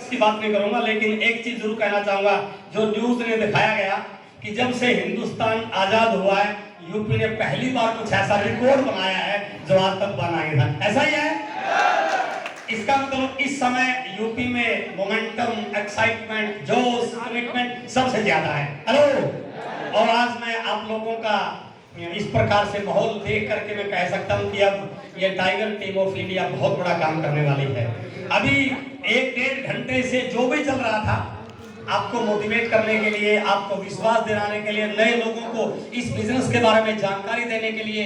की बात नहीं करूंगा, लेकिन एक चीज जरूर कहना चाहूंगा। जो न्यूज ने दिखाया गया कि जब से हिंदुस्तान आजाद हुआ है, यूपी ने पहली बार कुछ ऐसा रिकॉर्ड बनाया है जो आज तक बना नहीं था। ऐसा ही है। इसका मतलब इस समय यूपी में मोमेंटम, एक्साइटमेंट, जोश, कमिटमेंट सबसे ज्यादा है। हेलो। और आज मैं आप लोगों का इस प्रकार से माहौल देख करके मैं कह सकता हूं कि अब ये टाइगर टीम ऑफ इंडिया बहुत बड़ा काम करने वाली है। अभी 1-1.5 घंटे से जो भी चल रहा था, आपको मोटिवेट करने के लिए, आपको विश्वास दिलाने के लिए, नए लोगों को इस बिजनेस के बारे में जानकारी देने के लिए,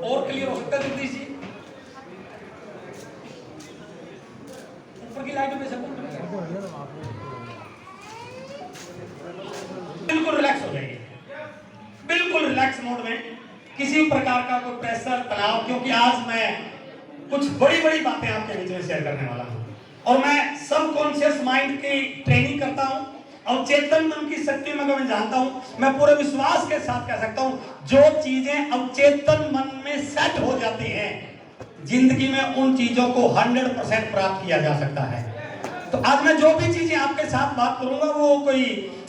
और क्लियर हो सकता है जगदीश जी? ऊपर की लाइट में सब बिल्कुल रिलैक्स हो जाइए, बिल्कुल रिलैक्स मोड में, किसी प्रकार का कोई प्रेशर, तनाव, क्योंकि आज मैं कुछ बड़ी बड़ी बातें आपके बीच में शेयर करने वाला हूं। और मैं सबकॉन्शियस माइंड की ट्रेनिंग करता हूं, और चेतन मन की शक्ति में मैं जानता हूं। मैं पूरे विश्वास के साथ कह सकता हूं, जो चीजें अवचेतन मन में सेट हो जाती हैं, जिंदगी में उन चीजों को 100% प्राप्त किया जा सकता है। तो आज मैं जो भी चीजें आपके साथ बात करूंगा, वो कोई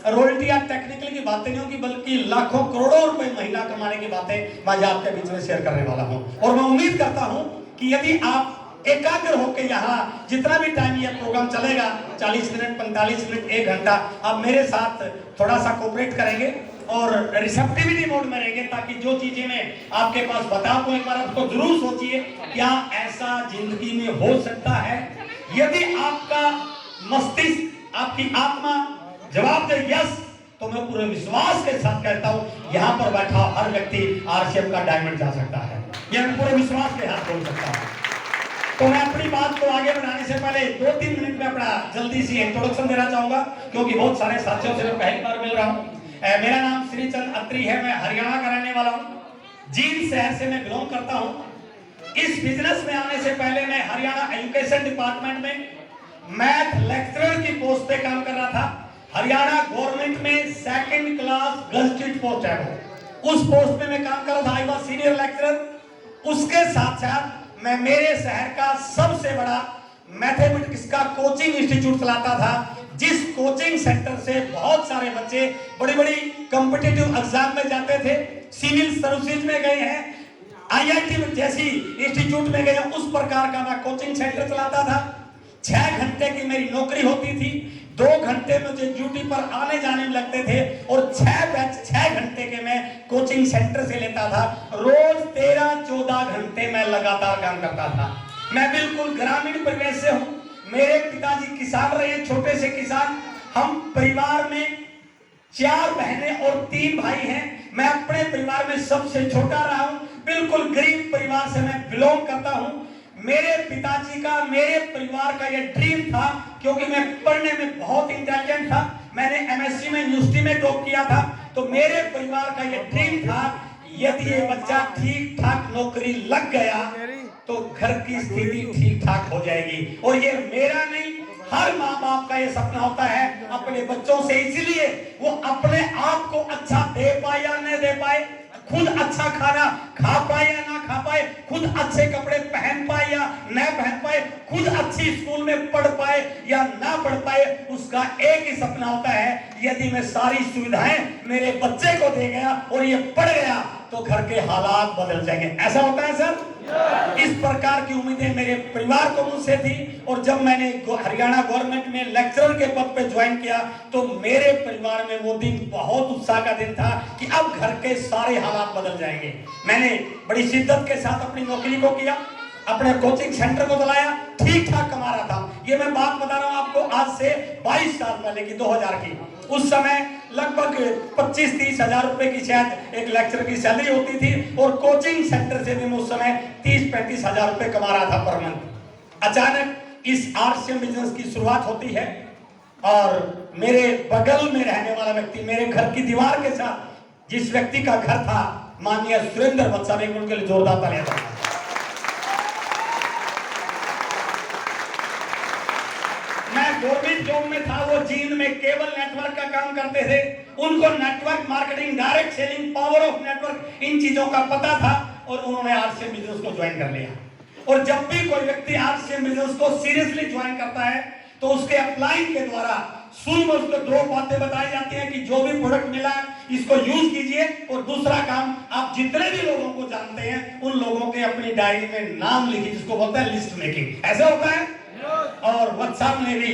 रॉयल्टी या टेक्निकल की बातें नहीं होगी, बल्कि लाखों करोड़ों रुपए महीना कमाने की बातें मैं आपके बीच में शेयर करने वाला हूं। और मैं उम्मीद करता हूं कि यदि आप एकाग्र होकर यहाँ जितना भी टाइम ये प्रोग्राम चलेगा, 40 मिनट, 45 मिनट, 1 घंटा, आप मेरे साथ थोड़ा सा कोऑपरेट करेंगे और रिसेप्टिविटी मोड में रहेंगे, ताकि जो चीजें मैं आपके पास बता दूं, एक बार आपको जरूर सोचिए, क्या ऐसा जिंदगी में हो सकता है? यदि आपका मस्तिष्क, आपकी आत्मा जवाब दे यस, तो मैं पूरे विश्वास के साथ कहता हूं, यहाँ पर बैठा हर व्यक्ति आरसीएम का डायमंड जा सकता है। यह मैं पूरे विश्वास के साथ बोल सकता हूं। तो मैं अपनी बात को आगे बढ़ाने से पहले 2-3 मिनट में अपना जल्दी सी इंट्रोडक्शन देना चाहूंगा, क्योंकि बहुत सारे साथियों से मैं पहली बार मिल रहा हूं। मेरा नाम श्रीचंद अत्री है, मैं हरियाणा का रहने वाला हूं, जींद शहर से मैं बिलोंग करता हूं। इस बिजनेस में आने से पहले मैं हरियाणा एजुकेशन डिपार्टमेंट में मैथ लेक्चरर की पोस्ट पे काम कर रहा था। हरियाणा गवर्नमेंट में 2nd क्लास गजटेड पोस्ट है वो, उस पोस्ट पे मैं काम कर रहा था। I was senior lecturer. उसके साथ साथ मैं मेरे शहर का सबसे बड़ा मैथमेटिक्स का कोचिंग इंस्टीट्यूट चलाता था, जिस कोचिंग सेंटर से बहुत सारे बच्चे बड़ी बड़ी कॉम्पिटिटिव एग्जाम में जाते थे, सिविल सर्विसेज में गए हैं, आईआईटी जैसी इंस्टीट्यूट में गए, उस प्रकार का मैं कोचिंग सेंटर चलाता था। 6 घंटे की मेरी नौकरी होती थी, 2 घंटे मुझे ड्यूटी पर आने जाने में लगते थे, और 6 घंटे के मैं कोचिंग सेंटर से लेता था। रोज 13-14 घंटे मैं लगातार काम करता था। मैं बिल्कुल ग्रामीण परिवेश से हूँ। मेरे पिताजी किसान रहे, छोटे से किसान। हम परिवार में 4 बहनें और 3 भाई हैं। मैं अपने परिवार में सबसे छोटा रहा हूँ। बिल्कुल गरीब परिवार से मैं बिलोंग करता हूँ। मेरे पिताजी का, मेरे परिवार का यह ड्रीम था, क्योंकि मैं पढ़ने में बहुत इंटेलिजेंट था, मैंने एमएससी में यूनिवर्सिटी में टॉप किया था, तो मेरे परिवार का यह ड्रीम था, यदि ये बच्चा ठीक ठाक नौकरी लग गया तो घर की स्थिति ठीक ठाक हो जाएगी। और ये मेरा नहीं, हर माँ बाप का ये सपना होता है अपने बच्चों से, इसलिए वो अपने आप को अच्छा दे पाए या न दे पाए, खुद अच्छा खाना खा पाए या ना खा पाए, खुद अच्छे कपड़े पहन पाए या न पहन पाए, खुद अच्छी स्कूल में पढ़ पाए या ना पढ़ पाए, उसका एक ही सपना होता है, यदि मैं सारी सुविधाएं मेरे बच्चे को दे गया और ये पढ़ गया तो घर के हालात बदल जाएंगे। ऐसा होता है सर? इस प्रकार की उम्मीदें मेरे परिवार को मुझसे थी। और जब मैंने हरियाणा गवर्नमेंट में लेक्चरर के पद पे ज्वाइन किया, तो मेरे परिवार में वो दिन बहुत उत्साह का दिन था कि अब घर के सारे हालात बदल जाएंगे। मैंने बड़ी शिद्दत के साथ अपनी नौकरी को किया, अपने कोचिंग सेंटर को चलाया, ठीक ठाक कमा रहा था। ये मैं बात बता रहा हूँ आपको आज से 22 साल पहले की, 2000 की। उस समय लगभग 25-30 हजार रुपए की शायद एक लेक्चर की सैलरी होती थी, और कोचिंग सेंटर से भी मैं उस समय 30-35 हजार रुपए कमा रहा था पर मंथ। अचानक इस आरसीएम बिजनेस की शुरुआत होती है, और मेरे बगल में रहने वाला व्यक्ति, मेरे घर की दीवार के साथ जिस व्यक्ति का घर था, माननीय सुरेंद्र भट्ट साहब, एक उनके लिए जोरदार तालियां दो। मैं गवर्नमेंट जॉब में था, वो जींद में केबल नेटवर्क का काम करते थे। उनको network marketing, direct selling, power of network, इन चीजों का पता था, और उन्होंने आरसीएम बिजनेस को ज्वाइन कर लिया। और जब भी कोई व्यक्ति आरसीएम बिजनेस को सीरियसली ज्वाइन करता है तो उसके अपलाइन के द्वारा शुरू में उसको 2 बातें बताई जाती हैं कि जो भी प्रोडक्ट मिला इसको यूज कीजिए, और दूसरा काम आप जितने भी लोगों को जानते हैं उन लोगों के अपनी डायरी में नाम लिखिए, जिसको बोलते हैं लिस्ट मेकिंग। ऐसा होता है। और WhatsApp ने भी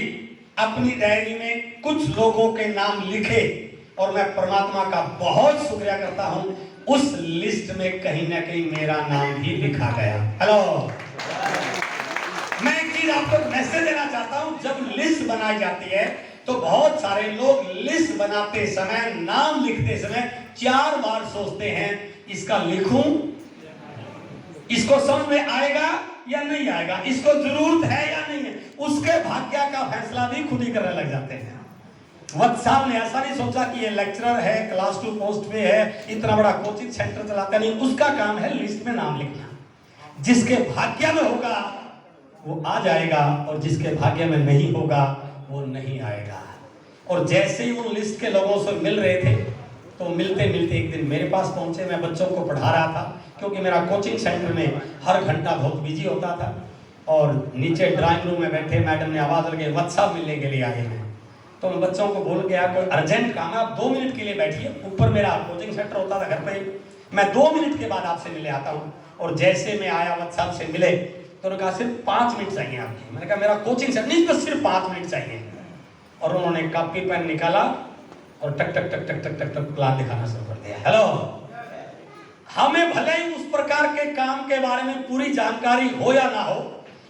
अपनी डायरी में कुछ लोगों के नाम लिखे, और मैं परमात्मा का बहुत शुक्रिया करता हूं, उस लिस्ट में कहीं ना कहीं मेरा नाम भी लिखा गया। हेलो, मैं एक चीज आपको मैसेज देना चाहता हूं, जब लिस्ट बनाई जाती है तो बहुत सारे लोग लिस्ट बनाते समय, नाम लिखते समय 4 बार सोचते हैं इसका लिखूं, इसको समझ में आएगा या नहीं आएगा, इसको जरूरत है या नहीं है। उसके भाग्य का फैसला भी खुद ही करने लग जाते हैं। WhatsApp ने ऐसा नहीं सोचा कि ये लेक्चरर है, क्लास 2 पोस्ट पे है, इतना बड़ा कोचिंग सेंटर चलाता नहीं, उसका काम है लिस्ट में नाम लिखना। जिसके भाग्य में होगा वो आ जाएगा, और जिसके भाग्य में नहीं होगा वो नहीं आएगा। और जैसे ही उन लिस्ट के लोगों से मिल रहे थे तो मिलते मिलते एक दिन मेरे पास पहुंचे। मैं बच्चों को पढ़ा रहा था, क्योंकि मेरा कोचिंग सेंटर में हर घंटा बहुत बिजी होता था, और नीचे ड्राइंग रूम में बैठे मैडम ने आवाज लगे WhatsApp मिलने के लिए आए हैं। तो मैं बच्चों को बोल गया कोई अर्जेंट काम है, आप 2 मिनट के लिए बैठिए, ऊपर मेरा कोचिंग सेंटर होता था घर पे, मैं 2 मिनट के बाद आपसे मिले आता हूँ। और जैसे मैं आया WhatsApp से मिले तो उन्होंने कहा सिर्फ 5 मिनट चाहिए आपके। मैंने कहा मेरा कोचिंग सेंटर नहीं, बस सिर्फ 5 मिनट चाहिए। और उन्होंने कॉपी पेन निकाला और टक टक टक टक टक टक टक प्लान दिखाना शुरू कर दिया। हेलो, हमें भले ही उस प्रकार के काम के बारे में पूरी जानकारी हो या ना हो,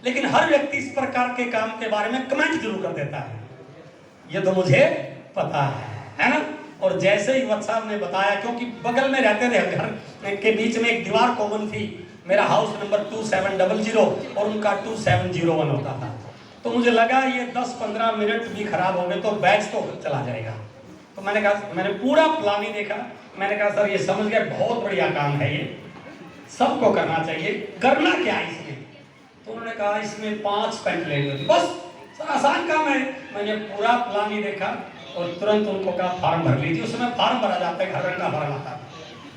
लेकिन हर व्यक्ति इस प्रकार के काम के बारे में कमेंट जरूर कर देता है, ये तो मुझे पता है ना। और जैसे ही WhatsApp ने बताया, क्योंकि बगल में रहते थे, घर के बीच में एक दीवार कॉमन थी, मेरा हाउस नंबर 2700 और उनका 2701 होता था, तो मुझे लगा ये 10-15 मिनट भी खराब हो गए तो बैच तो चला जाएगा। तो मैंने कहा, मैंने पूरा प्लान ही देखा, मैंने कहा सर ये समझ गए, बहुत बढ़िया काम है, ये सबको करना चाहिए, करना क्या है इसमें। तो उन्होंने कहा इसमें 5 पैंट लेनी होती, बस सर आसान काम है। मैंने पूरा प्लान ही देखा और तुरंत उनको कहा फॉर्म भर लीजिए। उस समय फॉर्म भरा जाता है, हर रंग का फॉर्म आता है,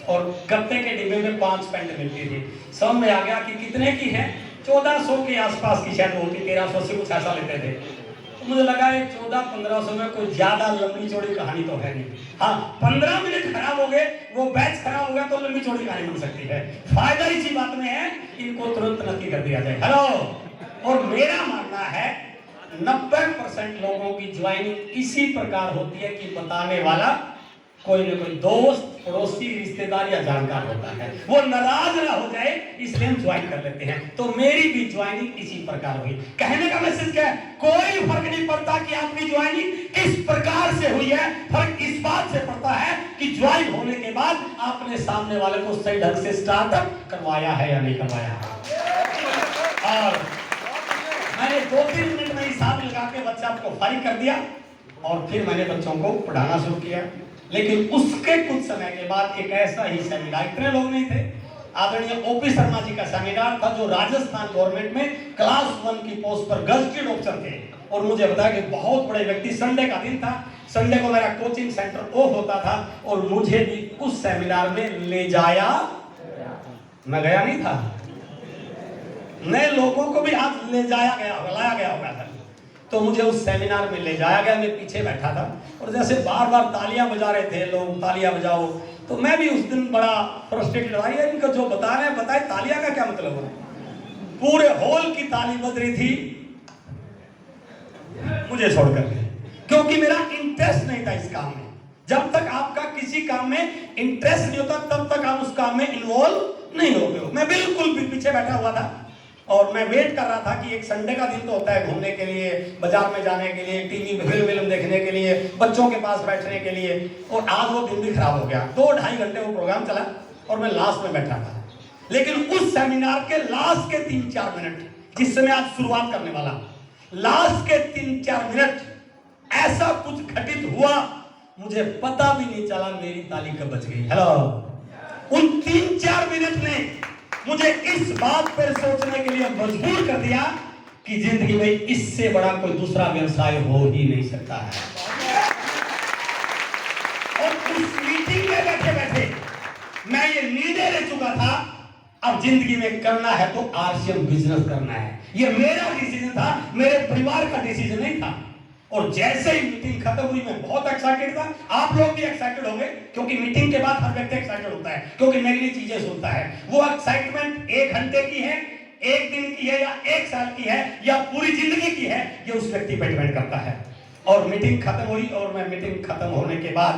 और गत्ते के डिब्बे में 5 पैंट मिलती थी। समझ में आ गया कि कितने की है, 1400 के आसपास की शायद होती, 1300 से कुछ ऐसा लेते थे। तो मुझे लगा ये 1400-1500 में कोई ज्यादा लंबी चौड़ी कहानी तो है नहीं। हाँ, 15 मिनट खराब हो गए, वो बैच खराब हो गया तो लंबी चौड़ी कहानी बन सकती है। फायदा इसी बात में है, इनको तुरंत नक्की कर दिया जाए। हेलो, और मेरा मानना है 90% लोगों की ज्वाइनिंग इसी प्रकार होती है कि बताने वाला कोई न कोई दोस्त, पड़ोसी, रिश्तेदार या जानकार होता है, वो नाराज ना हो जाए इसलिए हम ज्वाइन कर लेते हैं। तो मेरी भी ज्वाइनिंग इसी प्रकार हुई। कहने का मैसेज क्या है, कोई फर्क नहीं पड़ता कि आपकी ज्वाइनिंग किस प्रकार से हुई है, फर्क इस बात से पड़ता है कि ज्वाइन होने के बाद आपने सामने वाले को सही ढंग से स्टार्टअप करवाया है या नहीं करवाया। और मैंने 2-3 मिनट में हिसाब लगा के WhatsApp को फारिग कर दिया और फिर मैंने बच्चों को पढ़ाना शुरू किया। लेकिन उसके कुछ समय के बाद एक ऐसा ही सेमिनार, इतने लोग नहीं थे, आदरणीय OP शर्मा जी का सेमिनार था, जो राजस्थान गवर्नमेंट में क्लास 1 की पोस्ट पर गजेटेड ऑफिसर थे, और मुझे बताया कि बहुत बड़े व्यक्ति, संडे का दिन था, संडे को मेरा कोचिंग सेंटर ऑफ होता था, और मुझे भी उस सेमिनार में ले जाया, मैं गया नहीं था, नए लोगों को भी आज ले जाया गया, लाया गया होगा था। तो मुझे उस सेमिनार में ले जाया गया, मैं पीछे बैठा था, और जैसे बार बार तालियां बजा रहे थे लोग, तालियां बजाओ, तो मैं भी उस दिन बड़ा फ्रस्ट्रेटेड रहा, यार इनको जो बता रहे हैं बताए, तालियां का क्या मतलब है। पूरे हॉल की ताली बज रही थी मुझे छोड़कर, क्योंकि मेरा इंटरेस्ट नहीं था इस काम में। जब तक आपका किसी काम में इंटरेस्ट नहीं होता तब तक आप उस काम में इन्वॉल्व नहीं होते हो। मैं बिल्कुल भी पीछे बैठा हुआ था और मैं वेट कर रहा था कि एक संडे का दिन तो होता है घूमने के लिए, बाजार में जाने के लिए, टीवी फिल्म देखने के लिए, बच्चों के पास बैठने के लिए, और आज वो दिन भी खराब हो गया। 2-2.5 घंटे वो प्रोग्राम चला और मैं लास्ट में बैठा था। लेकिन उस सेमिनार के लास्ट के 3-4 मिनट, जिस समय आज शुरुआत करने वाला, लास्ट के 3-4 मिनट ऐसा कुछ घटित हुआ, मुझे पता भी नहीं चला मेरी ताली कब बज गई। हेलो, उन 3-4 मिनट ने मुझे इस बात पर सोचने के लिए मजबूर कर दिया कि जिंदगी में इससे बड़ा कोई दूसरा व्यवसाय हो ही नहीं सकता है। और उस मीटिंग में बैठे बैठे मैं ये निर्णय ले चुका था अब जिंदगी में करना है तो आरसीएम बिजनेस करना है। ये मेरा डिसीजन था, मेरे परिवार का डिसीजन नहीं था। और जैसे ही मीटिंग खत्म हुई मैं बहुत एक्साइटेड था, आप लोग भी एक्साइटेड होंगे, क्योंकि मीटिंग के बाद हर व्यक्ति एक्साइटेड होता है, क्योंकि नई नई चीजें सुनता है। वो एक्साइटमेंट 1 घंटे की है, 1 दिन की है, या 1 साल की है, या पूरी जिंदगी की है, ये उस व्यक्ति पर डिपेंड करता है। और मीटिंग खत्म हुई और मैं मीटिंग खत्म होने के बाद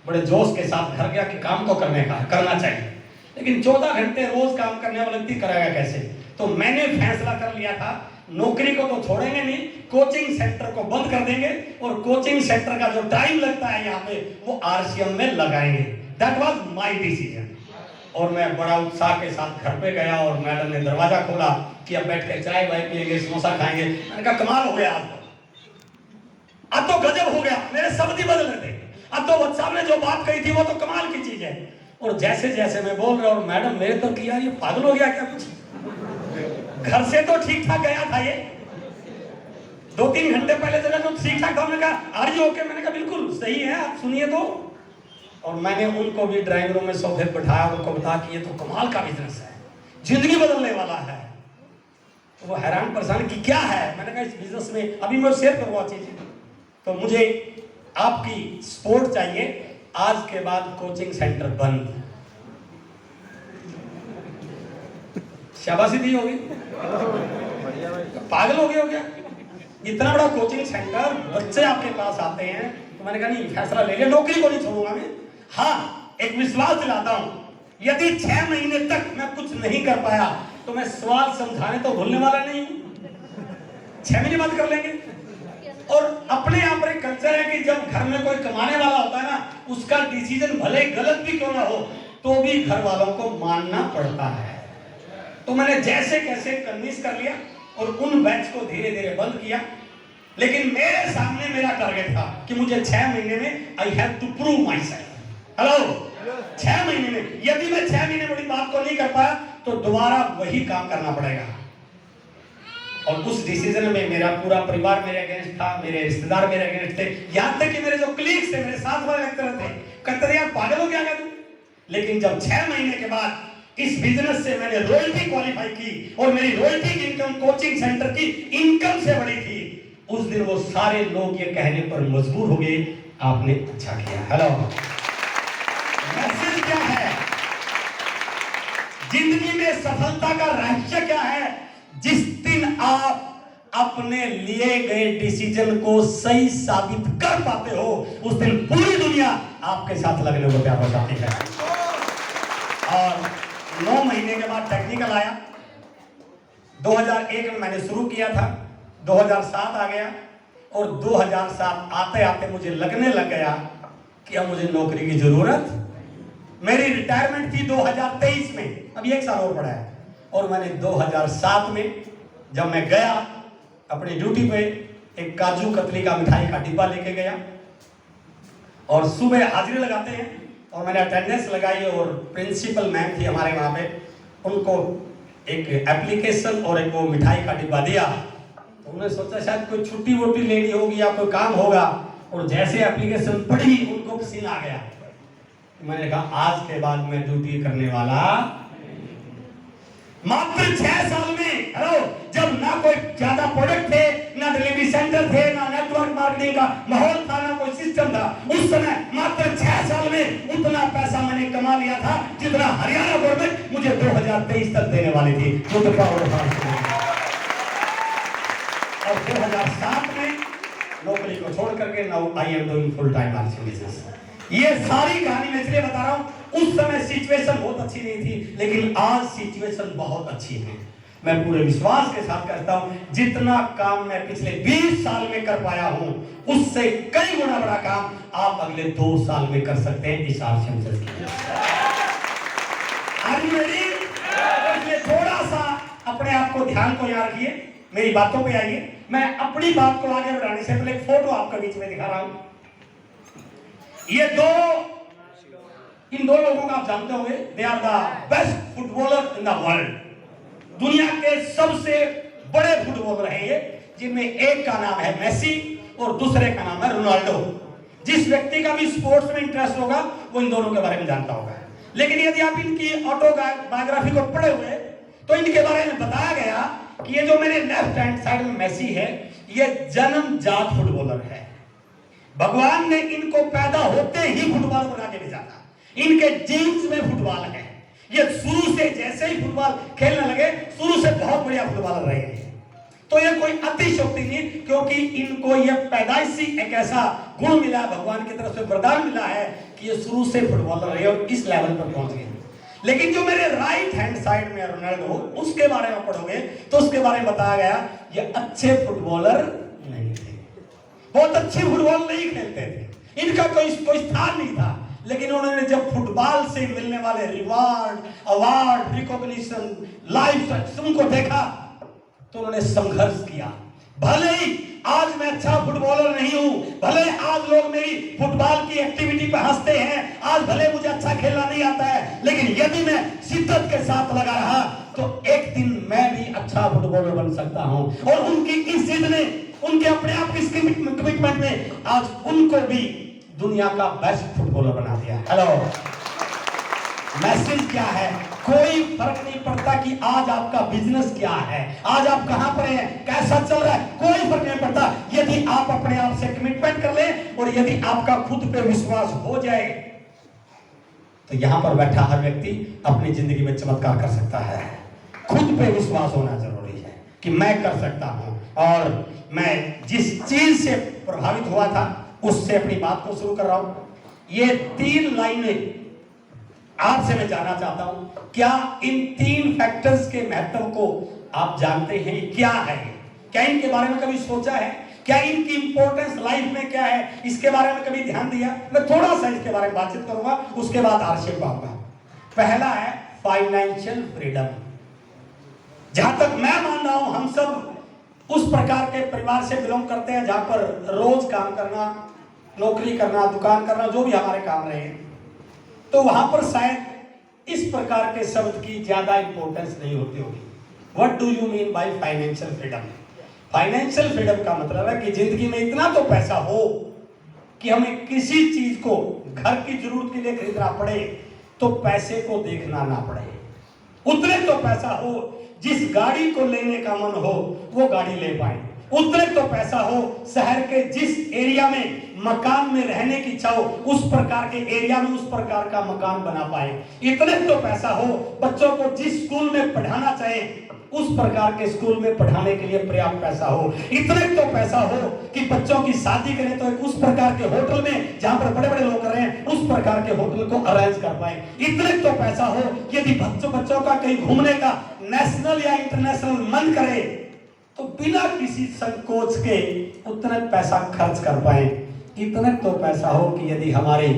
बड़े जोश के साथ घर गया कि काम तो करना चाहिए, लेकिन 14 घंटे रोज काम करने वाला व्यक्ति करेगा कैसे? तो मैंने फैसला कर लिया था, नौकरी को तो छोड़ेंगे नहीं, कोचिंग सेंटर को बंद कर देंगे और कोचिंग सेंटर का जो टाइम लगता है यहाँ पे वो आरसीएम में लगाएंगे। That was my decision. और मैं बड़ा उत्साह के साथ घर पे गया और मैडम ने दरवाजा खोला कि अब बैठ के चाय वाय पिएंगे, समोसा खाएंगे। मैंने कहा कमाल हो गया, अब तो गजब हो गया, मेरे शब्द ही बदल रहे थे। अब तो व्हाट्सएप ने जो बात कही थी वो तो कमाल की चीज है। और जैसे जैसे मैं बोल रहा हूँ, मैडम मेरे तो किया ये पागल हो गया क्या? कुछ घर से तो ठीक ठाक गया था, ये 2-3 घंटे पहले जगह जो ठीक ठाक था, हमने कहा आर यू ओके? मैंने कहा बिल्कुल सही है, आप सुनिए तो। और मैंने उनको भी ड्राइंग रूम में सोफे बैठाया, उनको बताया कि ये तो कमाल का बिजनेस है, जिंदगी बदलने वाला है। तो वो हैरान परेशान कि क्या है? मैंने कहा इस बिजनेस में अभी मैं शेयर करूँगा चीज, तो मुझे आपकी सपोर्ट चाहिए। आज के बाद कोचिंग सेंटर बंद। शाबाशी दी होगी, पागल हो गए हो क्या? इतना बड़ा कोचिंग सेंटर, बच्चे आपके पास आते हैं। तो मैंने कहा नहीं, फैसला ले लिया, नौकरी को नहीं छोड़ूंगा मैं। हाँ, एक विश्वास दिलाता हूं, यदि 6 महीने तक मैं कुछ नहीं कर पाया तो मैं सवाल समझाने तो भूलने वाला नहीं हूं। 6 महीने बाद कर लेंगे। और अपने यहाँ पर एक कल्चर है कि जब घर में कोई कमाने वाला होता है ना, उसका डिसीजन भले गलत भी क्यों ना हो तो भी घर वालों को मानना पड़ता है। तो मैंने जैसे कैसे कन्विंस कर लिया और उन बैच को धीरे धीरे बंद किया। लेकिन मेरे सामने मेरा टारगेट था कि मुझे 6 महीने में I have to prove myself. Hello, 6 महीने में यदि मैं 6 महीने बड़ी बात को नहीं कर पाया तो दोबारा वही काम करना पड़ेगा। और उस डिसीजन में मेरा पूरा परिवार मेरे अगेंस्ट था, मेरे रिश्तेदार मेरे अगेंस्ट थे, यहाँ तक कि मेरे जो कलीग्स थे, मेरे साथ वाले लेक्चरर थे, कहते थे यार पागल हो गया तू। लेकिन जब 6 महीने के बाद इस बिजनेस से मैंने रॉयल्टी क्वालिफाई की और मेरी रॉयल्टी की इनकम कोचिंग सेंटर की इनकम से बड़ी थी, उस दिन वो सारे लोग ये कहने पर मजबूर हो गए आपने अच्छा किया। हेलो, मैसेज क्या है? जिंदगी में सफलता का रहस्य क्या है? जिस दिन आप अपने लिए गए डिसीजन को सही साबित कर पाते हो, उस दिन पूरी दुनिया आपके साथ लगने को तैयार हो जाती है। और 9 महीने के बाद टेक्निकल आया। 2001 में मैंने शुरू किया था, 2007 आ गया और 2007 आते आते मुझे लगने लग गया कि अब मुझे नौकरी की जरूरत। मेरी रिटायरमेंट थी 2023 में, अभी 1 साल और पड़ा है। और मैंने 2007 में जब मैं गया अपनी ड्यूटी पे, एक काजू कतली का मिठाई का डिब्बा लेके गया और सुबह हाजिरी लगाते हैं और मैंने अटेंडेंस लगाई और प्रिंसिपल मैम थी हमारे वहाँ पे, उनको एक एप्लीकेशन और एक वो मिठाई का डिब्बा दिया। तो उन्होंने सोचा शायद कोई छुट्टी वुट्टी लेनी होगी या कोई काम होगा, और जैसे एप्लीकेशन पढ़ी उनको पसीना आ गया। मैंने कहा आज के बाद मैं ड्यूटी करने वाला। मात्र 6 साल में, हेलो, जब ना कोई ज्यादा प्रोडक्ट थे, ना डिलीवरी सेंटर थे, ना नेटवर्क मार्केटिंग का माहौल था, ना कोई सिस्टम था, उस समय मात्र 6 साल में उतना पैसा मैंने कमा लिया था जितना हरियाणा गवर्नमेंट मुझे 2023 तक देने वाली थी। और 2007 में नौकरी को छोड़ करके now I am doing full time RCM business. ये सारी कहानी मैं इसलिए बता रहा हूं, उस समय सिचुएशन बहुत अच्छी नहीं थी, लेकिन आज सिचुएशन बहुत अच्छी है। मैं पूरे विश्वास के साथ कहता हूं, जितना काम मैं पिछले 20 साल में कर पाया हूं, उससे कई गुना बड़ा काम आप अगले 2 साल में कर सकते हैं इस आरसीएम से। थोड़ा सा अपने आप को ध्यान को याद रखिए, मेरी बातों पे आइए। मैं अपनी बात को आगे बढ़ाने से पहले एक फोटो आपके बीच में दिखा रहा हूं। ये इन दो लोगों को आप जानते होंगे, they are the best footballer in the world. दुनिया के सबसे बड़े फुटबॉलर हैं ये, जिनमें एक का नाम है मेसी और दूसरे का नाम है रोनाल्डो। जिस व्यक्ति का भी स्पोर्ट्स में इंटरेस्ट होगा वो इन दोनों के बारे में जानता होगा। लेकिन यदि आप इनकी ऑटोबायोग्राफी को पढ़े हुए तो इनके बारे में बताया गया कि ये जो मेरे लेफ्ट हैंड साइड में मेसी है, ये जन्मजात फुटबॉलर है। भगवान ने इनको पैदा होते ही फुटबॉल बना के भेजा था। इनके जीन्स में फुटबॉल है। ये शुरू से जैसे ही फुटबॉल खेलने लगे, शुरू से बहुत बढ़िया फुटबॉलर रहे हैं। तो ये कोई अतिशयोक्ति नहीं, क्योंकि इनको ये पैदाइशी एक ऐसा गुण मिला है, भगवान की तरफ से वरदान मिला है कि ये शुरू से फुटबॉलर रहे और इस लेवल पर पहुंच गए। लेकिन जो मेरे राइट हैंड साइड में रोनाल्डो, उसके बारे में पढ़ोगे तो उसके बारे में बताया गया ये अच्छे फुटबॉलर नहीं थे, बहुत अच्छे फुटबॉल नहीं खेलते थे, इनका कोई स्थान नहीं था। लेकिन उन्होंने जब फुटबॉल से मिलने वाले रिवार्ड, अवार्ड, रिकॉग्निशन, लाइफ उनको देखा तो उन्होंने संघर्ष किया। भले ही आज मैं अच्छा फुटबॉलर नहीं हूं, भले आज लोग मेरी फुटबॉल की एक्टिविटी पे हंसते हैं, आज भले मुझे अच्छा खेलना नहीं आता है, लेकिन यदि मैं शिद्दत के साथ लगा रहा तो एक दिन मैं भी अच्छा फुटबॉलर बन सकता हूं। और उनकी इस जिद ने, उनके अपने आप की कमिटमेंट ने आज उनको भी दुनिया का बेस्ट फुटबॉलर बना दिया। हेलो, मैसेज क्या है? कोई फर्क नहीं पड़ता कि आज आपका बिजनेस क्या है, आज आप कहां पर हैं, कैसा चल रहा है, कोई फर्क नहीं पड़ता यदि आप अपने आप से कमिटमेंट कर लें और यदि आपका खुद पे विश्वास हो जाए तो यहां पर बैठा हर व्यक्ति अपनी जिंदगी में चमत्कार कर सकता है। खुद पे विश्वास होना जरूरी है कि मैं कर सकता हूं। और मैं जिस चीज से प्रभावित हुआ था उससे अपनी बात को शुरू कर रहा हूं। ये 3 लाइनें आपसे मैं जानना चाहता हूं, क्या इन 3 फैक्टर्स के महत्व को आप जानते हैं? क्या है? क्या इनके बारे में कभी सोचा है? क्या इनकी इंपॉर्टेंस लाइफ में क्या है, इसके बारे में कभी ध्यान दिया? मैं थोड़ा सा इसके बारे में बातचीत करूंगा, उसके बाद आरशेप आऊंगा। पहला है फाइनेंशियल फ्रीडम। जहां तक मैं मान रहा हूं, हम सब उस प्रकार के परिवार से बिलोंग करते हैं जहां पर रोज काम करना, नौकरी करना, दुकान करना, जो भी हमारे काम रहे हैं, तो वहां पर शायद इस प्रकार के शब्द की ज्यादा इंपॉर्टेंस नहीं होती होगी। What do you mean by financial freedom? Financial freedom का मतलब है कि जिंदगी में इतना तो पैसा हो कि हमें किसी चीज को घर की जरूरत के लिए खरीदना पड़े तो पैसे को देखना ना पड़े। उतने तो पैसा हो जिस गाड़ी को लेने का मन हो वो गाड़ी ले पाए। उतने तो पैसा हो शहर के जिस एरिया में मकान में रहने की इच्छा हो उस प्रकार के एरिया में उस प्रकार का मकान बना पाए। इतने तो पैसा हो बच्चों को जिस स्कूल में पढ़ाना चाहे उस प्रकार के स्कूल में पढ़ाने के लिए पर्याप्त पैसा हो। इतने तो पैसा हो कि बच्चों की शादी करें तो उस प्रकार के होटल में जहां पर बड़े बड़े लोग कर रहे हैं उस प्रकार के होटल को अरेंज कर पाए। इतने तो पैसा हो यदि बच्चों का कहीं घूमने का नेशनल या इंटरनेशनल मन करे तो बिना किसी संकोच के उतना पैसा खर्च कर पाए। इतना तो पैसा हो कि यदि हमारे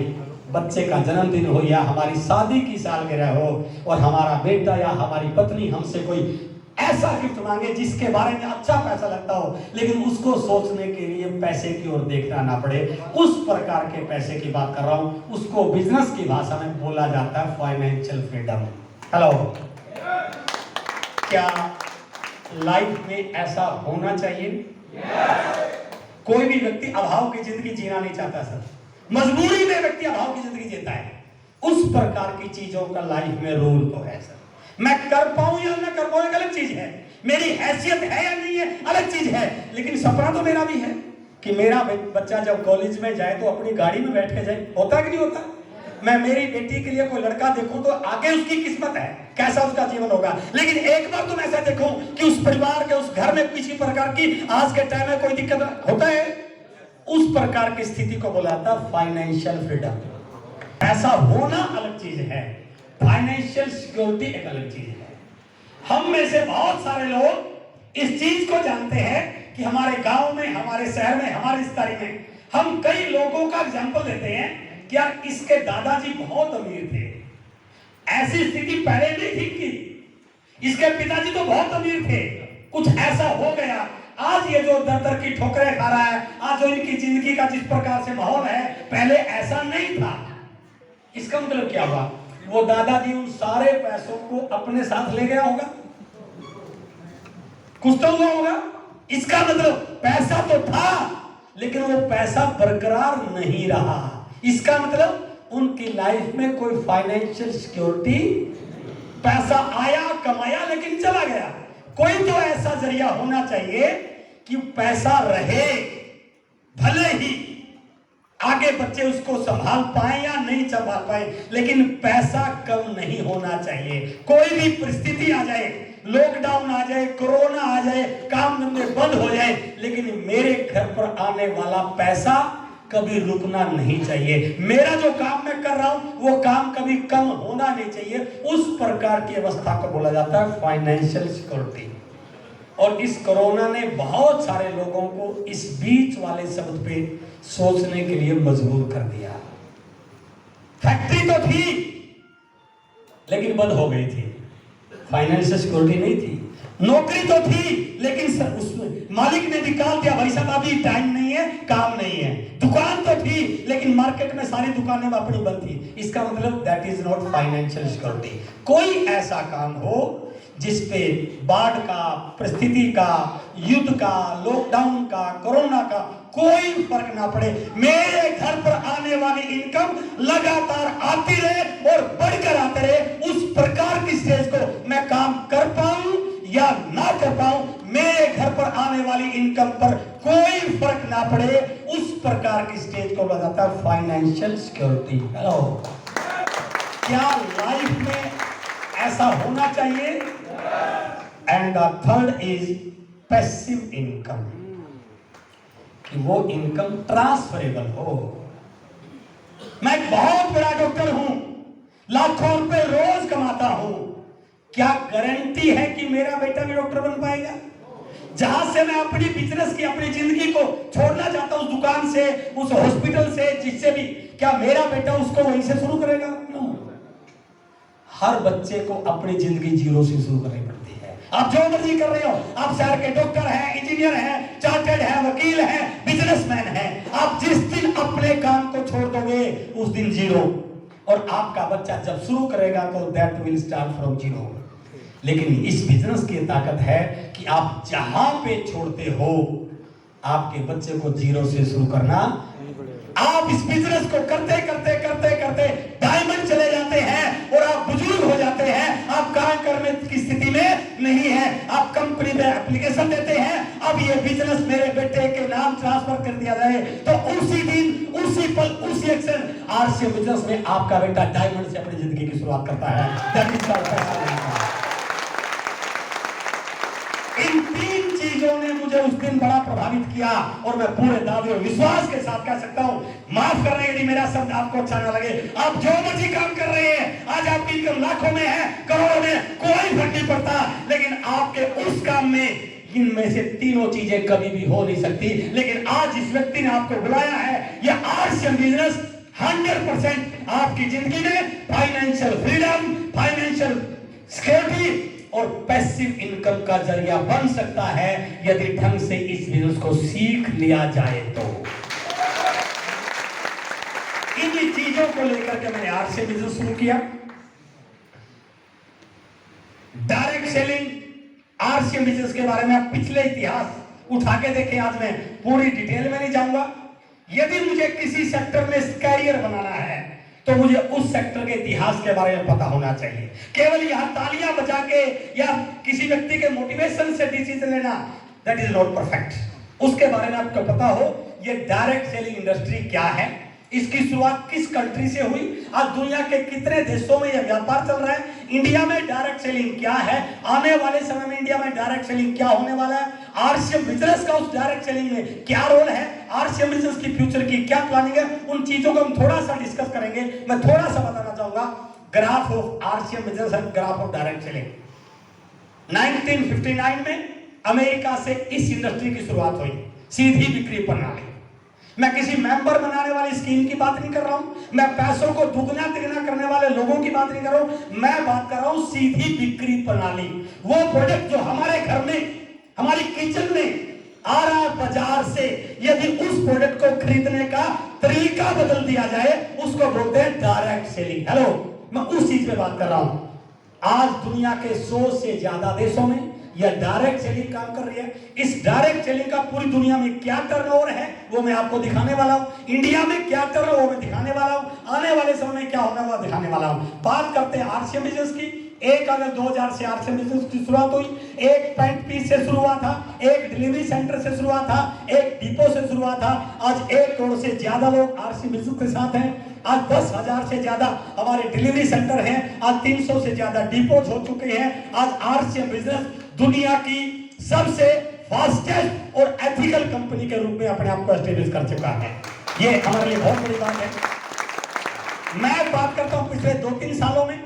बच्चे का जन्मदिन हो या हमारी शादी की सालगिरह हो और हमारा बेटा या हमारी पत्नी हमसे कोई ऐसा गिफ्ट मांगे जिसके बारे में अच्छा पैसा लगता हो लेकिन उसको सोचने के लिए पैसे की ओर देखना ना पड़े, उस प्रकार के पैसे की बात कर रहा हूं। उसको बिजनेस की भाषा में बोला जाता है फाइनेंशियल फ्रीडम। हेलो, क्या लाइफ में ऐसा होना चाहिए? कोई भी व्यक्ति अभाव की जिंदगी जीना नहीं चाहता सर, मजबूरी में व्यक्ति अभाव की जिंदगी जीता है। उस प्रकार की चीजों का लाइफ में रूल तो है सर। मैं कर पाऊं या ना कर पाऊं एक अलग चीज है, मेरी हैसियत है या नहीं है अलग चीज है, लेकिन सपना तो मेरा भी है कि मेरा बच्चा जब कॉलेज में जाए तो अपनी गाड़ी में बैठ के जाए। होता कि नहीं होता? मैं मेरी बेटी के लिए कोई लड़का देखूं तो आगे उसकी किस्मत है, कैसा उसका जीवन होगा। लेकिन एक बार तुम ऐसा देखो कि उस परिवार के उस घर में किसी प्रकार की आज के टाइम में कोई दिक्कत होता है, उस प्रकार की स्थिति को बुलाता फाइनेंशियल फ्रीडम। ऐसा होना अलग चीज है, फाइनेंशियल सिक्योरिटी एक अलग चीज है। हम में से बहुत सारे लोग इस चीज को जानते हैं कि हमारे गांव में, हमारे शहर में, हमारे रिश्तेदारी में हम कई लोगों का एग्जांपल देते हैं कि यार इसके दादाजी बहुत अमीर थे, ऐसी स्थिति पहले नहीं थी कि इसके पिताजी तो बहुत अमीर थे, कुछ ऐसा हो गया, आज ये जो दर दर की ठोकरें खा रहा है, आज जो इनकी जिंदगी का जिस प्रकार से माहौल है पहले ऐसा नहीं था। इसका मतलब क्या हुआ? वो दादाजी उन सारे पैसों को अपने साथ ले गया होगा, कुछ तो हुआ होगा। इसका मतलब पैसा तो था लेकिन वो पैसा बरकरार नहीं रहा। इसका मतलब उनकी लाइफ में कोई फाइनेंशियल सिक्योरिटी, पैसा आया कमाया लेकिन चला गया। कोई तो ऐसा जरिया होना चाहिए कि पैसा रहे, भले ही आगे बच्चे उसको संभाल पाए या नहीं संभाल पाए, लेकिन पैसा कम नहीं होना चाहिए। कोई भी परिस्थिति आ जाए, लॉकडाउन आ जाए, कोरोना आ जाए, काम धंधे बंद हो जाए, लेकिन मेरे घर पर आने वाला पैसा कभी रुकना नहीं चाहिए। मेरा जो काम मैं कर रहा हूं वो काम कभी कम होना नहीं चाहिए। उस प्रकार की अवस्था को बोला जाता है फाइनेंशियल सिक्योरिटी। और इस कोरोना ने बहुत सारे लोगों को इस बीच वाले शब्द पे सोचने के लिए मजबूर कर दिया। फैक्ट्री तो थी लेकिन बंद हो गई थी, फाइनेंशियल सिक्योरिटी नहीं थी। नौकरी तो थी लेकिन उसमें मालिक ने निकाल दिया, भाई साहब अभी टाइम नहीं है, काम नहीं है। दुकान तो थी लेकिन मार्केट में सारी दुकानें अपनी बंद थी। इसका मतलब that is not financial security. कोई ऐसा काम हो जिसपे बाढ़ का, परिस्थिति का, युद्ध का, लॉकडाउन का, कोरोना का कोई फर्क ना पड़े, मेरे घर पर आने वाली इनकम लगातार आती रहे और बढ़कर आते रहे, उस प्रकार की स्टेज को मैं काम कर पाऊं या ना कर पाऊं, मेरे घर पर आने वाली इनकम पर कोई फर्क ना पड़े, उस प्रकार की स्टेज को बोला जाता है फाइनेंशियल सिक्योरिटी। हेलो, क्या लाइफ में ऐसा होना चाहिए? And the third is passive income, कि वो इनकम ट्रांसफरेबल हो। मैं एक बहुत बड़ा डॉक्टर हूं, लाखों रुपए रोज कमाता हूं, क्या गारंटी है कि मेरा बेटा भी डॉक्टर बन पाएगा? जहां से मैं अपनी बिजनेस की, अपनी जिंदगी को छोड़ना चाहता हूं, उस दुकान से, उस हॉस्पिटल से, जिससे भी, क्या मेरा बेटा उसको वहीं से शुरू करेगा? नो। हर बच्चे को अपनी जिंदगी जीरो से शुरू करनी पड़ती है। आप जो मर्जी कर रहे हो, आप शहर के डॉक्टर हैं, इंजीनियर हैं, चार्टर्ड हैं, वकील हैं, बिजनेसमैन हैं, आप जिस दिन अपने काम को छोड़ दोगे उस दिन जीरो। और आपका बच्चा जब शुरू करेगा तो that will start from zero. लेकिन इस बिजनेस की ताकत है कि आप जहां पे छोड़ते हो आपके बच्चे को जीरो से शुरू करना। आप इस बिजनेस को करते करते करते करते डायमंड चले जाते हैं और आप बुजुर्ग हो जाते हैं, आप काम करने की स्थिति में नहीं है, आप कंपनी में एप्लीकेशन देते हैं, अब ये बिजनेस मेरे बेटे के नाम ट्रांसफर कर दिया जाए, तो उसी दिन, उसी पल, उसी एक्शन आरसीएम बिजनेस में आपका बेटा डायमंड से अपनी जिंदगी की शुरुआत करता है। इन तीन चीजों ने मुझे उस दिन बड़ा प्रभावित किया और मैं पूरे दावे और विश्वास के साथ कह सकता हूं, माफ कर रहे हैं यदि मेरा शब्द आपको अच्छा ना लगे, आप जो मर्जी काम कर रहे हैं, आज आपकी इनकम लाखों में है, करोड़ों में, कोई फर्क नहीं पड़ता, लेकिन आपके उस काम में इनमें से तीनों चीजें कभी भी हो नहीं सकती। लेकिन आज जिस व्यक्ति ने आपको बुलाया है, यह आरसीएम बिजनेस 100% आपकी जिंदगी में फाइनेंशियल फ्रीडम, फाइनेंशियल सिक्योरिटी और पैसिव इनकम का जरिया बन सकता है यदि ढंग से इस बिजनेस को सीख लिया जाए तो। इन चीजों को लेकर के मैंने आरसीएम बिजनेस शुरू किया। डायरेक्ट सेलिंग, आरसीएम बिजनेस के बारे में आप पिछले इतिहास उठा के देखें, आज मैं पूरी डिटेल में नहीं जाऊंगा। यदि मुझे किसी सेक्टर में कैरियर बनाना है तो मुझे उस सेक्टर के इतिहास के बारे में पता होना चाहिए। केवल यहां तालियां बजा के या किसी व्यक्ति के मोटिवेशन से डिसीजन लेना, दैट इज नॉट परफेक्ट। उसके बारे में आपको पता हो ये डायरेक्ट सेलिंग इंडस्ट्री क्या है, इसकी शुरुआत किस कंट्री से हुई, आज दुनिया के कितने देशों में यह व्यापार चल रहा है, इंडिया में डायरेक्ट सेलिंग क्या है, आने वाले समय में इंडिया में डायरेक्ट सेलिंग क्या होने वाला है, आरसीएम बिजनेस का उस डायरेक्ट सेलिंग में क्या रोल है, आरसीएम बिजनेस की फ्यूचर की क्या प्लानिंग है, उन चीजों को हम थोड़ा सा डिस्कस करेंगे। मैं थोड़ा सा बताना चाहूंगा graph of RCM business and graph of direct selling. 1959 में अमेरिका से इस इंडस्ट्री की शुरुआत हुई, सीधी बिक्री प्रणाली। मैं किसी मेंबर बनाने वाली स्कीम की बात नहीं कर रहा हूं, मैं पैसों को दुगना तिगना करने वाले लोगों की बात नहीं कर रहा हूं, मैं बात कर रहा हूं सीधी बिक्री प्रणाली। वो प्रोडक्ट जो हमारे घर में, हमारी किचन में आ रहा है बाजार से, यदि उस प्रोडक्ट को खरीदने का तरीका बदल दिया जाए उसको बोलते हैं डायरेक्ट सेलिंग। हेलो, मैं उस चीज पे बात कर रहा हूं। आज दुनिया के 100 से ज्यादा देशों में यह डायरेक्ट सेलिंग काम कर रही है। इस डायरेक्ट सेलिंग का पूरी दुनिया में क्या टर्नओवर है वो मैं आपको दिखाने वाला हूं। इंडिया में क्या टर्नओवर वो मैं दिखाने वाला हूं। आने वाले समय में क्या होने वाला दिखाने वाला हूं। बात करते हैं आरसीएम बिजनेस की। एक अगस्त 2000 से आरसीएम बिजनेस की शुरुआत हुई। एक पेंट पीस से शुरू हुआ था, एक डिलीवरी सेंटर से शुरू हुआ था, एक डिपो से शुरू हुआ था। आज 1 करोड़ से ज्यादा लोग आरसीएम बिजनेस के साथ हैं। आज 10,000 से ज्यादा हमारे डिलीवरी सेंटर हैं। आज 300 से ज्यादा डिपोज हो चुके हैं। आज आरसीएम बिजनेस दुनिया की सबसे फास्टेस्ट और एथिकल कंपनी के रूप में अपने आप को एस्टेब्लिश कर चुका है। ये हमारे लिए बहुत बड़ी बात है। मैं बात करता हूं पिछले 2-3 सालों में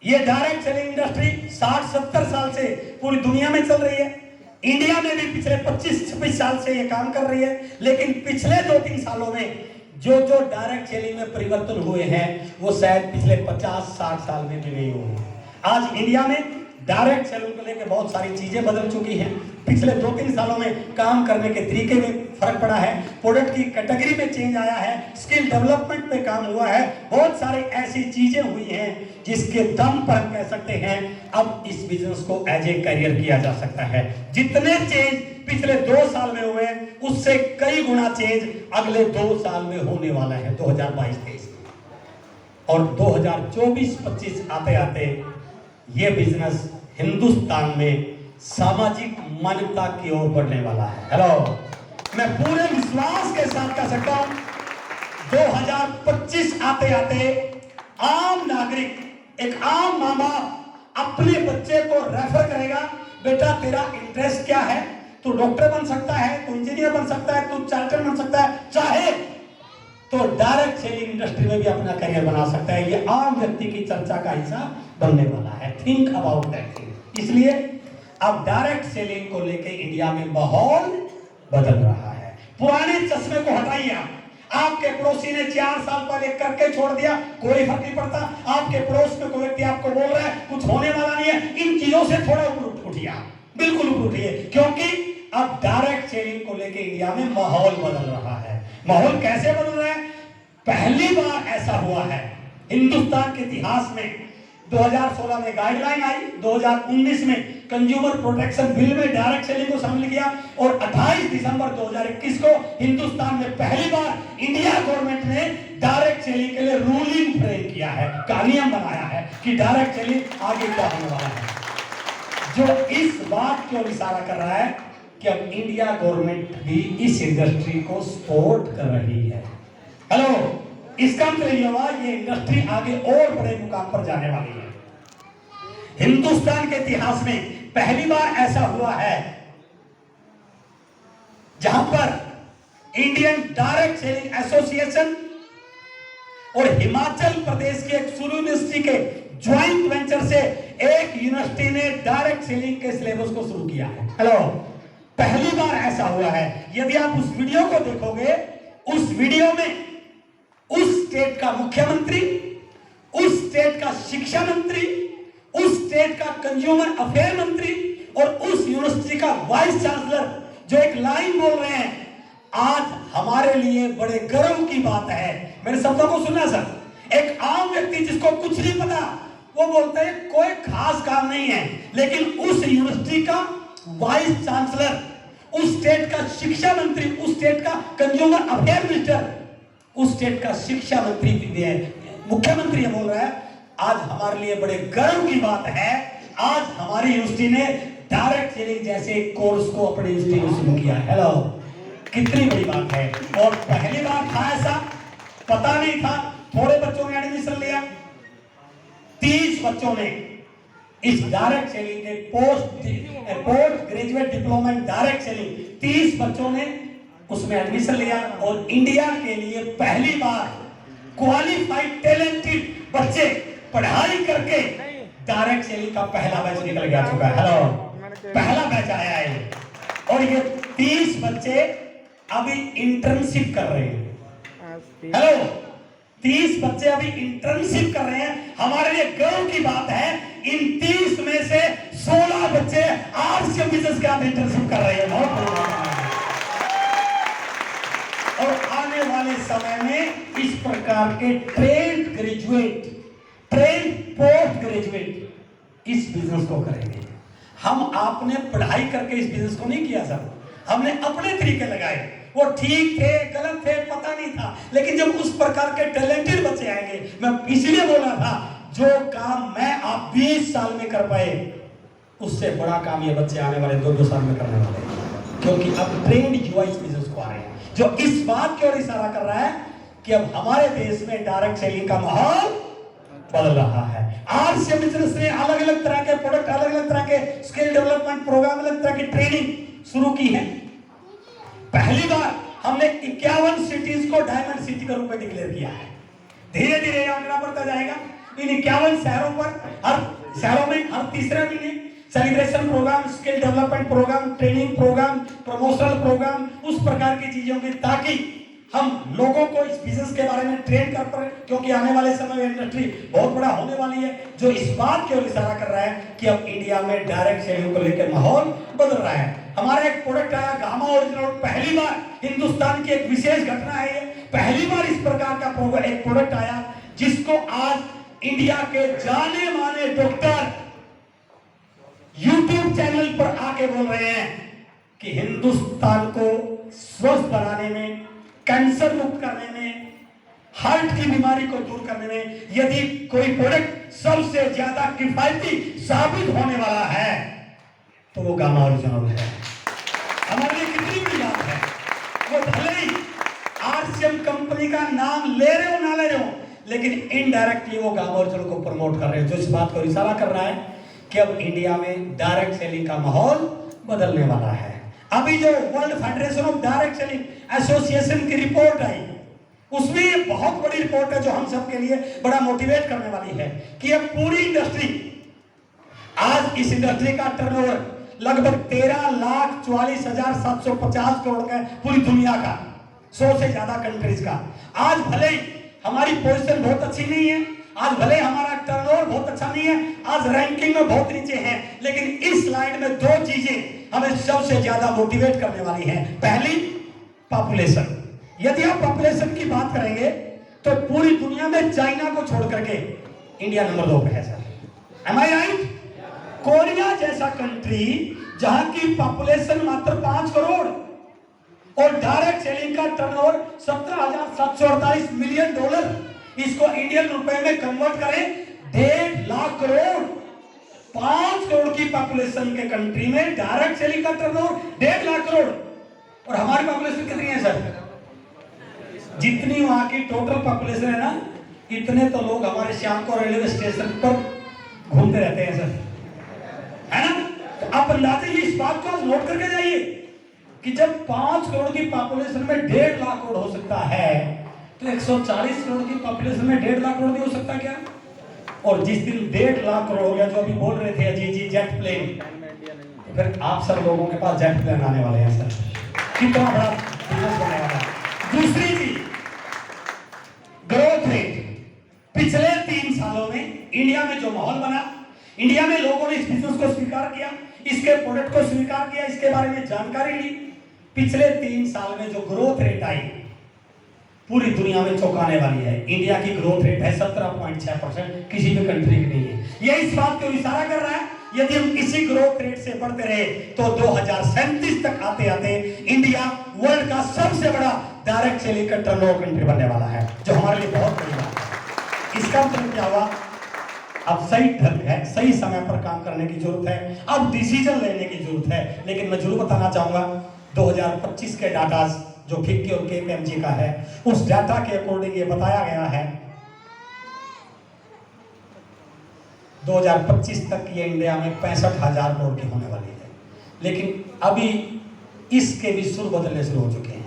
ये डायरेक्ट सेलिंग इंडस्ट्री 60-70 साल से पूरी दुनिया में चल रही है। इंडिया में भी पिछले 25-26 साल से ये काम कर रही है। लेकिन पिछले 2-3 सालों में जो डायरेक्ट सेलिंग में परिवर्तन हुए हैं वो शायद पिछले 50-60 साल में भी नहीं हुए। आज इंडिया में डायरेक्ट सेलिंग को लेकर बहुत सारी चीजें बदल चुकी हैं। पिछले 2-3 सालों में काम करने के तरीके में फर्क पड़ा है। प्रोडक्ट की कैटेगरी में चेंज आया है। स्किल डेवलपमेंट पे काम हुआ है। बहुत सारी ऐसी चीजें हुई हैं जिसके दम पर हम कह सकते हैं अब इस बिजनेस को एज ए करियर किया जा सकता है। जितने चेंज पिछले 2 साल में हुए उससे कई गुना चेंज अगले 2 साल में होने वाला है 2022-23 और 2024-25 आते आते ये बिजनेस हिंदुस्तान में सामाजिक मान्यता की ओर बढ़ने वाला है। हेलो, मैं पूरे विश्वास के साथ कह सकता हूं 2025 आते आते आम नागरिक, एक आम माँ बाप अपने बच्चे को रेफर करेगा, बेटा तेरा इंटरेस्ट क्या है, तू डॉक्टर बन सकता है, तू इंजीनियर बन सकता है, तू चार्टर बन सकता है, चाहे तो डायरेक्ट सेलिंग इंडस्ट्री में भी अपना करियर बना सकता है। ये आम व्यक्ति की चर्चा का हिस्सा बनने वाला है। Think about that thing. इसलिए अब डायरेक्ट सेलिंग को लेके इंडिया में माहौल बदल रहा है। पुराने चश्मे को हटाइए। आपके पड़ोसी ने 4 साल पहले करके छोड़ दिया, कोई फर्क नहीं पड़ता। आपके पड़ोस में कोई व्यक्ति आपको बोल रहा है कुछ होने वाला नहीं है, इन चीजों से थोड़ा ऊपर उठिए, बिल्कुल ऊपर उठिए, क्योंकि अब डायरेक्ट सेलिंग को लेके इंडिया में माहौल बदल रहा है। माहौल कैसे बदल रहा है? पहली बार ऐसा हुआ है हिंदुस्तान के इतिहास में। 2016 में गाइडलाइन आई, 2019 में कंज्यूमर प्रोटेक्शन बिल में डायरेक्ट सेलिंग को शामिल किया और 28 दिसंबर 2021 को हिंदुस्तान में पहली बार इंडिया गवर्नमेंट ने डायरेक्ट सेलिंग के लिए रूलिंग फ्रेम किया है, कानून बनाया है कि डायरेक्ट सेलिंग आगे क्या होने वाला है, जो इस बात की ओर इशारा कर रहा है कि अब इंडिया गवर्नमेंट भी इस इंडस्ट्री को सपोर्ट कर रही है। हेलो, इसका मतलब ये हुआ ये इंडस्ट्री आगे और बड़े मुकाम पर जाने वाली है। हिंदुस्तान के इतिहास में पहली बार ऐसा हुआ है जहां पर इंडियन डायरेक्ट सेलिंग एसोसिएशन और हिमाचल प्रदेश की एक सुरू यूनिवर्सिटी के ज्वाइंट वेंचर से एक यूनिवर्सिटी ने डायरेक्ट सेलिंग के सिलेबस को शुरू किया है। हेलो, पहली बार ऐसा हुआ है। यदि आप उस वीडियो को देखोगे, उस वीडियो में उस स्टेट का मुख्यमंत्री, उस स्टेट का शिक्षा मंत्री, उस स्टेट का कंज्यूमर अफेयर मंत्री और उस यूनिवर्सिटी का वाइस चांसलर जो एक लाइन बोल रहे हैं, आज हमारे लिए बड़े गर्व की बात है। मेरे शब्दों को सुनना सर। एक आम व्यक्ति जिसको कुछ नहीं पता वो बोलता है कोई खास काम नहीं है, लेकिन उस यूनिवर्सिटी का वाइस चांसलर, उस स्टेट का शिक्षा मंत्री, उस स्टेट का कंज्यूमर अफेयर मिनिस्टर, उस स्टेट का शिक्षा मंत्री मुख्यमंत्री ये बोल रहा है आज हमारे लिए बड़े गर्व की बात है, आज हमारी यूनिवर्सिटी ने डायरेक्ट सेलिंग जैसे कोर्स को अपनी यूनिवर्सिटी में शुरू किया। हेलो, कितनी बड़ी बात है। और पहली बार था ऐसा, पता नहीं था, थोड़े बच्चों ने एडमिशन लिया, 30 बच्चों ने इस डायरेक्ट सेलिंग के post graduate diploma in direct selling 30 बच्चों ने उसमें एडमिशन लिया और इंडिया के लिए पहली बार क्वालिफाइड टैलेंटेड बच्चे पढ़ाई करके डायरेक्ट सेलिंग का पहला बैच निकल गया चुका है। हेलो, पहला बैच आया है और ये 30 बच्चे अभी इंटर्नशिप कर रहे हैं। हेलो, 30 बच्चे अभी इंटर्नशिप कर रहे हैं। हमारे लिए गर्व की बात है, इन 30 में से 16 बच्चे आरसीएम बिजनेस के साथ इंटर्नशिप कर रहे हैं। बहुत बड़ी बात है। और आने वाले समय में इस प्रकार के trained graduate, trend post graduate इस बिजनेस को करेंगे। हम आपने पढ़ाई करके इस बिजनेस को नहीं किया सर, हमने अपने तरीके लगाए। वो ठीक थे गलत थे पता नहीं था, लेकिन जब उस प्रकार के टैलेंटेड बच्चे आएंगे, मैं इसलिए बोला था जो काम मैं आप 20 साल में कर पाए उससे बड़ा काम ये बच्चे आने वाले 2-2 साल में करने वाले हैं, क्योंकि अब ट्रेंड युवा इस बिजनेस को आ रहे हैं, जो इस बात की ओर इशारा कर रहा है कि अब हमारे देश में डायरेक्ट सेलिंग का माहौल बदल रहा है। आरसीएम बिजनेस ने अलग अलग तरह के प्रोडक्ट, अलग अलग तरह के स्किल डेवलपमेंट प्रोग्राम, अलग तरह की ट्रेनिंग शुरू की है। पहली बार हमने 51 सिटीज को डायमंड सिटी के रूप में डिक्लेयर किया है। धीरे धीरे आंकड़ा बढ़ता जाएगा। इन 51 शहरों पर हर शहरों में हर तीसरे महीने celebration program, skill development program, training program, promotional program, उस प्रकार की चीजों की, ताकि हम लोगों को इस बिजनेस के बारे में ट्रेन कर पाए, क्योंकि आने वाले समय में इंडस्ट्री बहुत बड़ा होने वाली है, जो इस बात की ओर इशारा कर रहा है कि अब इंडिया में डायरेक्ट सेलिंग को लेकर माहौल बदल रहा है। हमारा एक प्रोडक्ट आया गामा ओरिजिनल, पहली बार हिंदुस्तान की एक विशेष घटना है ये, पहली बार इस प्रकार का एक प्रोडक्ट आया जिसको आज इंडिया के जाने माने डॉक्टर यूट्यूब चैनल पर आके बोल रहे हैं कि हिंदुस्तान को स्वस्थ बनाने में, कैंसर मुक्त करने में, हार्ट की बीमारी को दूर करने में यदि कोई प्रोडक्ट सबसे ज्यादा किफायती साबित होने वाला है तो वो गामा ओरिजिनल है। हमारे लिए कितनी बड़ी बात है। वो भले ही आरसीएम कंपनी का नाम ले रहे हो ना ले रहे हो, लेकिन इनडायरेक्टली वो गामा ओरिजिनल को प्रमोट कर रहे हैं, जो इस बात को इशारा कर रहा है कि अब इंडिया में डायरेक्ट सेलिंग का माहौल बदलने वाला है। अभी जो world federation of direct selling association की रिपोर्ट आई, उसमें ये बहुत बड़ी रिपोर्ट है जो हम सबके लिए बड़ा मोटिवेट करने वाली है कि अब पूरी इंडस्ट्री, आज इस इंडस्ट्री का टर्नओवर लगभग 13,44,750 करोड़ का, पूरी दुनिया का 100 से ज्यादा कंट्रीज का। आज भले ही हमारी पोजीशन बहुत अच्छी नहीं है, आज भले हमारा टर्नओवर बहुत अच्छा नहीं है, आज रैंकिंग में बहुत नीचे है, लेकिन इस स्लाइड में 2 चीजें हमें सबसे ज्यादा मोटिवेट करने वाली हैं। पहली, पॉपुलेशन। यदि आप पॉपुलेशन की बात करेंगे तो पूरी दुनिया में चाइना को छोड़ करके इंडिया नंबर 2 पे है सर। एम आई राइट? कोरिया जैसा कंट्री जहां की पॉपुलेशन मात्र 5 करोड़ और डायरेक्ट सेलिंग का टर्नओवर 17,748 मिलियन डॉलर, इसको इंडियन रुपए में कन्वर्ट करें 1.5 लाख करोड़। 5 करोड़ की पॉपुलेशन के कंट्री में डायरेक्ट सेलिंग का टर्नओवर 1.5 लाख करोड़, और हमारी पॉपुलेशन कितनी है सर? जितनी वहां की टोटल पॉपुलेशन है ना, इतने तो लोग हमारे शाम को रेलवे स्टेशन पर घूमते रहते हैं सर, है ना? तो आप अंदाजे इस बात को नोट करके जाइए कि जब 5 करोड़ की पॉपुलेशन में 1.5 लाख करोड़ हो सकता है, तो 140 करोड़ की पॉपुलेशन में 1.5 लाख करोड़ नहीं हो सकता क्या? और जिस दिन 1.5 लाख करोड़ हो गया, जो अभी बोल रहे थे अजीत जी जेट प्लेन, तो फिर आप सब लोगों के पास जेट प्लेन आने वाले हैं सर। कितना बड़ा बिजनेस बनने वाला है। दूसरी चीज, ग्रोथ रेट। पिछले 3 सालों में इंडिया में जो माहौल बना, इंडिया में लोगों ने इस बिजनेस को स्वीकार किया, इसके प्रोडक्ट को स्वीकार किया, इसके बारे में जानकारी ली। पिछले 3 साल में जो ग्रोथ रेट आई पूरी दुनिया में चौंकाने वाली है। इंडिया की ग्रोथ रेट है 17.6%, किसी भी कंट्री की नहीं है। यह इस बात को इशारा कर रहा है यदि हम इसी ग्रोथ रेट से बढ़ते रहे तो 2037 तक आते आते इंडिया वर्ल्ड का सबसे बड़ा डायरेक्ट सेलिंग का टर्नओवर कंट्री बनने वाला है, जो हमारे लिए बहुत बड़ी बात है। इसका मतलब क्या हुआ? अब सही ढंग है, सही समय पर काम करने की जरूरत है, अब डिसीजन लेने की जरूरत है। लेकिन मैं जरूर बताना चाहूंगा 2025 के डाटा जो फिक्की और केपीएमजी का है, उस डाटा के अकॉर्डिंग ये बताया गया है 2025 तक ये इंडिया में 65,000 करोड़ की होने वाली है। लेकिन अभी इसके भी सुर बदलने शुरू हो चुके हैं।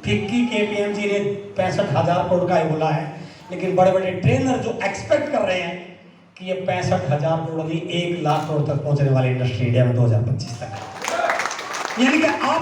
फिक्की केपीएमजी ने 65,000 करोड़ का ही बोला है, लेकिन बड़े बड़े ट्रेनर जो एक्सपेक्ट कर रहे हैं कि ये 65,000 करोड़ नहीं 1 लाख करोड़ तक पहुंचने वाली इंडस्ट्री इंडिया में 2025 तक। यानी कि आप